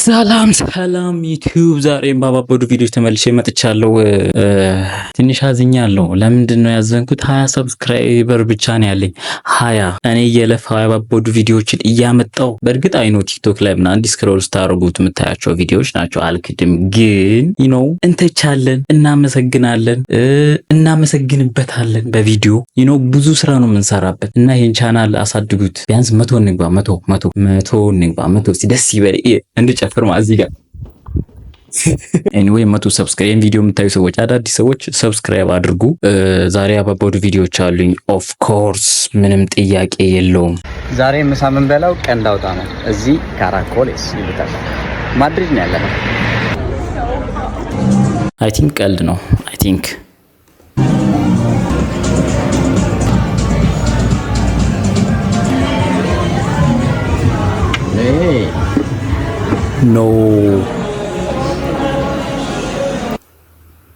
ሰላም ዩቲዩብ፣ ዛሬም ባባበዱ ቪዲዮዎች ተመልሼ መጥቻለሁ። ትንሽ አዝኛለሁ። ለምንድን ነው ያዘንኩት? 20 ሰብስክራይበር ብቻ ነው ያለኝ። 20 እኔ እየለፋው ያባበዱ ቪዲዮዎችን እያመጣው። በእርግጥ አይኖ ቲክቶክ ላይ ምናምን ዲስክሮል ስታደርጉት የምታያቸው ቪዲዮዎች ናቸው፣ አልክድም። ግን እንተቻለን፣ እናመሰግናለን፣ እናመሰግንበታለን በቪዲዮ ብዙ ስራ ነው የምንሰራበት እና ይህን ቻናል አሳድጉት። ቢያንስ 100 እንግባ፣ 100 እንግባ። ደስ ይበል እንድጨፍር እዚህ ጋር ኤኒዌይ 100 ሰብስክራይብ ቪዲዮ የምታዩ ሰዎች፣ አዳዲስ ሰዎች ሰብስክራይብ አድርጉ። ዛሬ አባባዱ ቪዲዮዎች አሉኝ። ኦፍ ኮርስ ምንም ጥያቄ የለውም። ዛሬ ምሳ የምንበላው ቀንድ አውጣ ነው። እዚህ ካራኮሌስ ይሉታል። ማድሪድ ነው ያለነው። አይ ቲንክ ቀልድ ነው። አይ ቲንክ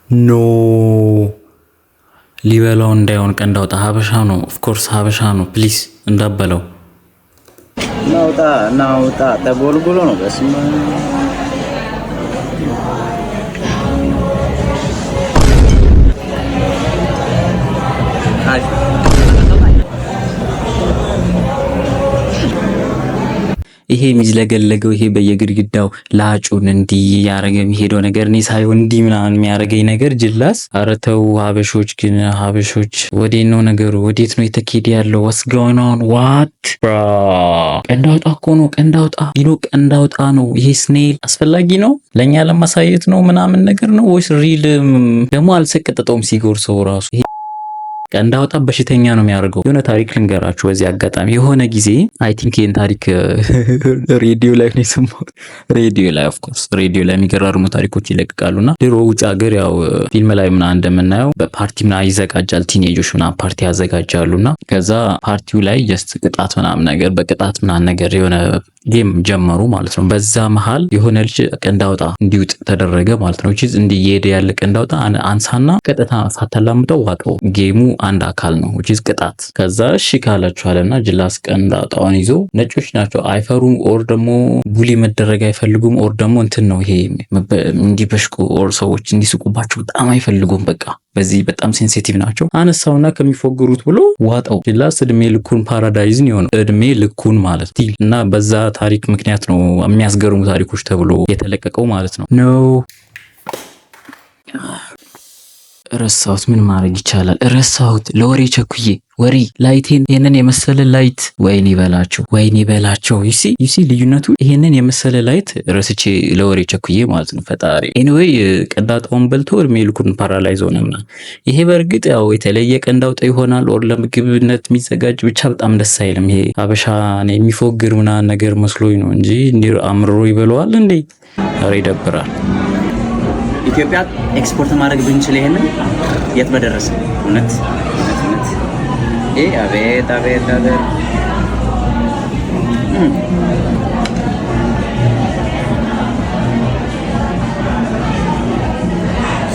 ኖ ሊበላው እንዳይሆን ቀንድ አውጣ። ሀበሻ ነው፣ ኦፍ ኮርስ ሀበሻ ነው። ፕሊስ እንዳበለው። ናውጣ ተጎልጉሎ ነው። በስመ አብ ይሄ የሚዝለገለገው ይሄ በየግድግዳው ላጩን እንዲህ ያረገ የሚሄደው ነገር እኔ ሳይሆን እንዲህ ምናምን የሚያረገኝ ነገር ጅላስ። ኧረ ተው ሀበሾች ግን ሀበሾች፣ ወዴት ነው ነገሩ? ወዴት ነው የተኬደ ያለው? what's going on? what bro? ቀንድ አውጣ እኮ ነው። ቀንድ አውጣ ቀንድ አውጣ ነው። ይሄ ስኔል አስፈላጊ ነው ለኛ ለማሳየት ነው ምናምን ነገር ነው ወይስ ሪል? ደግሞ አልሰቀጠጠውም ሲጎርሰው ራሱ። ቀንድ አውጣ በሽተኛ ነው የሚያደርገው። የሆነ ታሪክ ልንገራችሁ በዚህ አጋጣሚ። የሆነ ጊዜ አይ ቲንክ ይሄን ታሪክ ሬዲዮ ላይ ነው የሰማሁት። ሬዲዮ ላይ ኦፍ ኮርስ ሬዲዮ ላይ የሚገራርሙ ታሪኮች ይለቀቃሉና ድሮ ውጭ ሀገር ያው ፊልም ላይ ምናምን እንደምናየው በፓርቲ ምናምን ይዘጋጃል። ቲኔጆች ምናምን ፓርቲ ያዘጋጃሉና ከዛ ፓርቲው ላይ ጀስት ቅጣት ምናምን ነገር በቅጣት ምናምን ነገር የሆነ ጌም ጀመሩ ማለት ነው። በዛ መሃል የሆነ ልጅ ቀንድ አውጣ እንዲውጥ ተደረገ ማለት ነው። እቺ እንዲሄድ ያለ ቀንድ አውጣ አንሳና ቀጥታ ሳታላምጠው ዋጠው። ጌሙ አንድ አካል ነው እቺ ቅጣት። ከዛ እሺ ካላችሁ አለና ጅላስ ቀንድ አውጣውን ይዞ፣ ነጮች ናቸው አይፈሩም፣ ኦር ደግሞ ቡሊ መደረግ አይፈልጉም፣ ኦር ደግሞ እንትን ነው ይሄ እንዲበሽቁ ኦር ሰዎች እንዲስቁባቸው በጣም አይፈልጉም። በቃ በዚህ በጣም ሴንሲቲቭ ናቸው። አነሳውና ከሚፎግሩት ብሎ ዋጠው። ጅላስ እድሜ ልኩን ፓራዳይዝን የሆነው እድሜ ልኩን ማለት እና በዛ ታሪክ ምክንያት ነው የሚያስገርሙ ታሪኮች ተብሎ የተለቀቀው ማለት ነው። ረሳሁት። ምን ማድረግ ይቻላል? ረሳሁት። ለወሬ ቸኩዬ ወሬ ላይቴን ይሄንን የመሰለ ላይት ወይኔ በላቸው። ዩሲ ልዩነቱ ይሄንን የመሰለ ላይት ረስቼ ለወሬ ቸኩዬ ማለት ነው። ፈጣሪ ኤኒዌይ ቀንድ አውጣውን በልቶ እድሜ ልኩን ፓራላይዝ ሆነና ይሄ በእርግጥ ያው የተለየ ቀንድ አውጣ ይሆናል ኦር ለምግብነት የሚዘጋጅ ብቻ በጣም ደስ አይልም። ይሄ ሀበሻ ነው የሚፎግር ምናምን ነገር መስሎኝ ነው እንጂ እንዲህ አምርሮ ይበለዋል እንዴ? ኧረ ይደብራል። ኢትዮጵያ ኤክስፖርት ማድረግ ብንችል ይሄንን የት በደረሰ። እውነት አቤት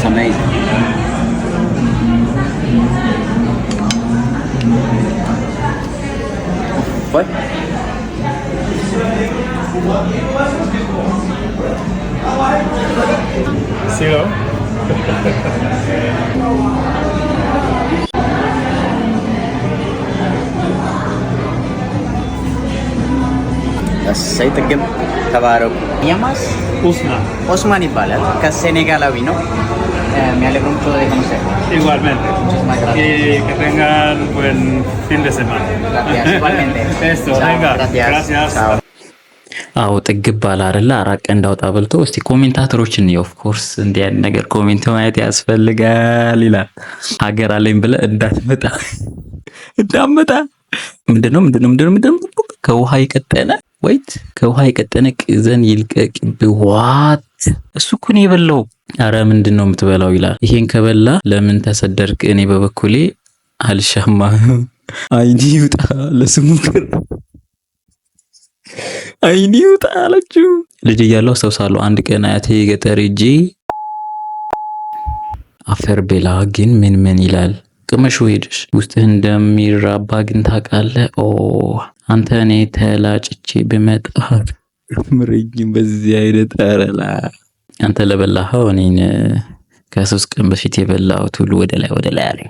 ሰማይ ወይ Silo. እሰይ ጥግም ተባረኩ። የማስ ኦስማን ይባላል። ከሴኔጋላዊ ነው። Me alegro mucho de conocer. Igualmente. Muchísimas gracias. Y que tengan buen fin de semana. Gracias. Igualmente. Esto, Chao, venga. gracias. Chao. አዎ ጥግብ ባለ አይደለ? አራት ቀንድ አውጣ በልቶ። እስቲ ኮሜንታተሮችን ኦፍ ኮርስ እንዲህ አይነት ነገር ኮሜንት ማየት ያስፈልጋል ይላል። ሀገር አለኝ ብለህ እንዳትመጣ ምንድነው ከውሃ የቀጠነ ወይት ከውሃ የቀጠነ ቅዘን ይልቀቅ ብዋት። እሱ እኮ ነው የበላው። አረ ምንድነው የምትበላው ይላል። ይሄን ከበላ ለምን ተሰደርክ? እኔ በበኩሌ አልሻማ። አይኒ ይውጣ ለስሙ አይኒ ይውጣ አለችው። ልጅ እያለሁ አስታውሳለሁ አንድ ቀን አያቴ ገጠር ሂጄ አፈር ቤላ ግን ምን ይላል ቅመሹ ሄድሽ ውስጥህ እንደሚራባ ግን ታውቃለህ። ኦ አንተ እኔ ተላጭቼ ብመጣ ምረኝ በዚህ አይነት አረላ አንተ ለበላኸው እኔን ከ3 ቀን በፊት የበላሁት ሁሉ ወደ ላይ አለ።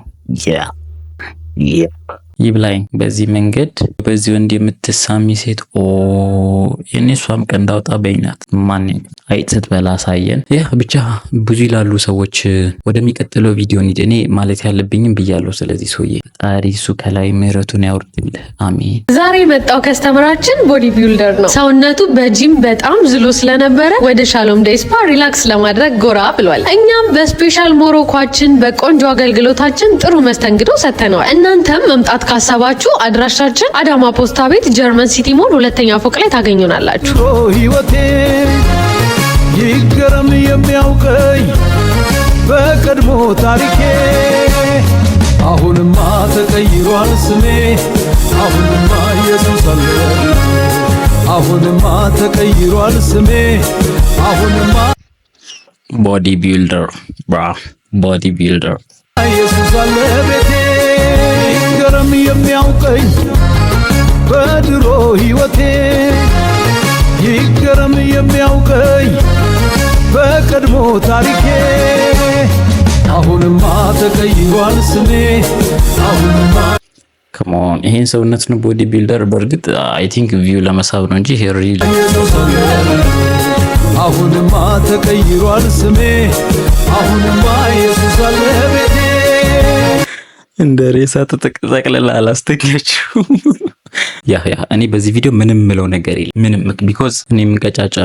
ይብላኝ በዚህ መንገድ በዚህ ወንድ የምትሳሚ ሴት የኔሷም ቀንዳውጣ በይናት ማን አይት ስትበላ ሳየን። ያ ብቻ ብዙ ይላሉ ሰዎች። ወደሚቀጥለው ቪዲዮ እንሂድ። እኔ ማለት ያለብኝም ብያለሁ። ስለዚህ ሰውዬ ፈጣሪ እሱ ከላይ ምህረቱን ያውርድልህ። አሜን። ዛሬ የመጣው ከስተመራችን ቦዲ ቢልደር ነው። ሰውነቱ በጂም በጣም ዝሎ ስለነበረ ወደ ሻሎም ዴይ ስፓ ሪላክስ ለማድረግ ጎራ ብሏል። እኛም በስፔሻል ሞሮኳችን በቆንጆ አገልግሎታችን ጥሩ መስተንግዶ ሰጥተነዋል። እናንተም መምጣት ካሰባችሁ አድራሻችን አዳማ ፖስታ ቤት ጀርመን ሲቲ ሞል 2ኛ ፎቅ ላይ ታገኙናላችሁ። ህይወቴ ይገረም የሚያውቀኝ በቀድሞ ታሪኬ አሁንማ ተቀይሯል ስሜ አሁንማ ኢየሱስ አለ አሁንማ ተቀይሯል ስሜ አሁንማ ቦዲ ቢልደር ቦዲ ቢልደር ኢየሱስ አለ ቤቴ ይገረም የሚያውቀኝ በድሮ ህይወቴ ይገረም የሚያውቀኝ በቀድሞ ታሪኬ አሁንማ ተቀይሯል ስሜ አሁንማ ከመሆን ይሄን ሰውነት ነው ቦዲ ቢልደር። በእርግጥ አይ ቲንክ ቪው ለመሳብ ነው እንጂ ሄሪ አሁንማ ተቀይሯል ስሜ አሁንማ ኢየሱስ አለ ቤቴ እንደ ሬሳ ተጠቅልላ አላስተኛችሁ። ያ እኔ በዚህ ቪዲዮ ምንም ምለው ነገር የለም ምንም ቢኮዝ እኔም ቀጫጫ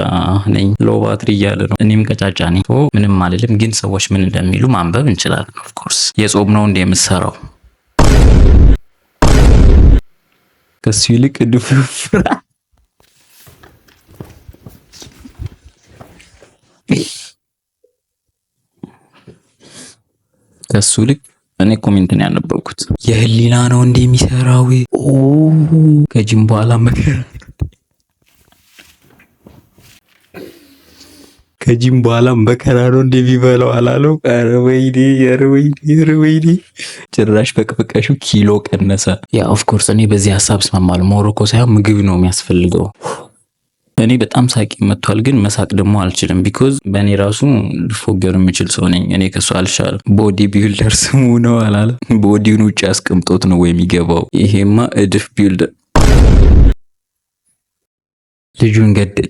ነኝ። ሎ ባትሪ እያለ ነው። እኔም ቀጫጫ ነኝ። ምንም አልልም። ግን ሰዎች ምን እንደሚሉ ማንበብ እንችላለን። ኦፍ ኮርስ የጾም ነው እንደ የምሰራው ከሱ ይልቅ ድፍፍራ ከሱ ይልቅ እኔ ኮሜንት ነው ያነበብኩት። የህሊና ነው እንደ የሚሰራው ከጂም በኋላ መከራ ከጂም በኋላ መከራ ነው እንደሚበላው አላለው። ኧረ ወይኔ ጭራሽ በቅብቀሹ ኪሎ ቀነሰ። ያ ኦፍ ኮርስ እኔ በዚህ ሐሳብ እስማማለሁ። ሞሮኮ ሳይሆን ምግብ ነው የሚያስፈልገው። እኔ በጣም ሳቂ መጥቷል፣ ግን መሳቅ ደግሞ አልችልም። ቢኮዝ በእኔ ራሱ ልፎገር የምችል ሰው ነኝ። እኔ ከሱ አልሻልም። ቦዲ ቢልደር ስሙ ነው አላለ። ቦዲውን ውጭ አስቀምጦት ነው ወይ የሚገባው? ይሄማ እድፍ ቢልደር።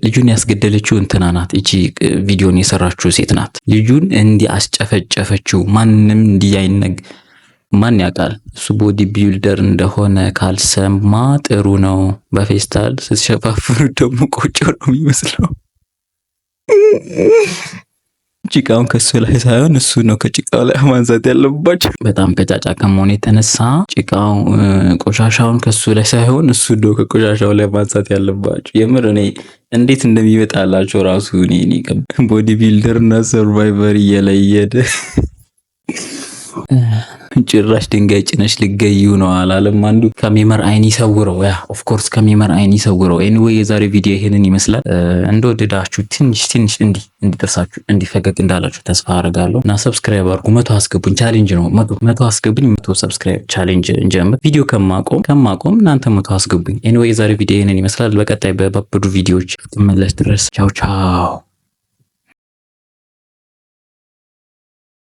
ልጁን ያስገደለችው እንትና ናት። እቺ ቪዲዮን የሰራችው ሴት ናት። ልጁን እንዲህ አስጨፈጨፈችው። ማንም እንዲህ አይነግ ማን ያውቃል? እሱ ቦዲ ቢልደር እንደሆነ ካልሰማ ጥሩ ነው። በፌስታል ስትሸፋፍሩ ደግሞ ቆጮ ነው የሚመስለው። ጭቃውን ከሱ ላይ ሳይሆን እሱ ነው ከጭቃው ላይ ማንሳት ያለባቸው። በጣም ቀጫጫ ከመሆኑ የተነሳ ጭቃው ቆሻሻውን ከሱ ላይ ሳይሆን እሱ ነው ከቆሻሻው ላይ ማንሳት ያለባቸው። የምር እኔ እንዴት እንደሚመጣላቸው ራሱ እኔ ቦዲ ቢልደር እና ሰርቫይቨር እየለየደ ጭራሽ ድንጋይ ጭነሽ ልገዩ ነው አላለም አንዱ። ከሚመር አይን ይሰውረው። ያ ኦፍ ኮርስ ከሚመር አይን ይሰውረው። ኤኒዌይ የዛሬ ቪዲዮ ይሄንን ይመስላል። እንደወደዳችሁ ትንሽ እንዲደርሳችሁ እንዲፈገግ እንዳላችሁ ተስፋ አደርጋለሁ እና ሰብስክራይብ አድርጉ። 100 አስገቡኝ። ቻሌንጅ ነው 100 አስገቡኝ። 100 ሰብስክራይብ ቻሌንጅ እንጀምር። ቪዲዮ ከማቆም እናንተ 100 አስገቡኝ። ኤኒዌይ የዛሬ ቪዲዮ ይሄንን ይመስላል። በቀጣይ በባበዱ ቪዲዮዎች ትመለስ ድረስ ቻው ቻው።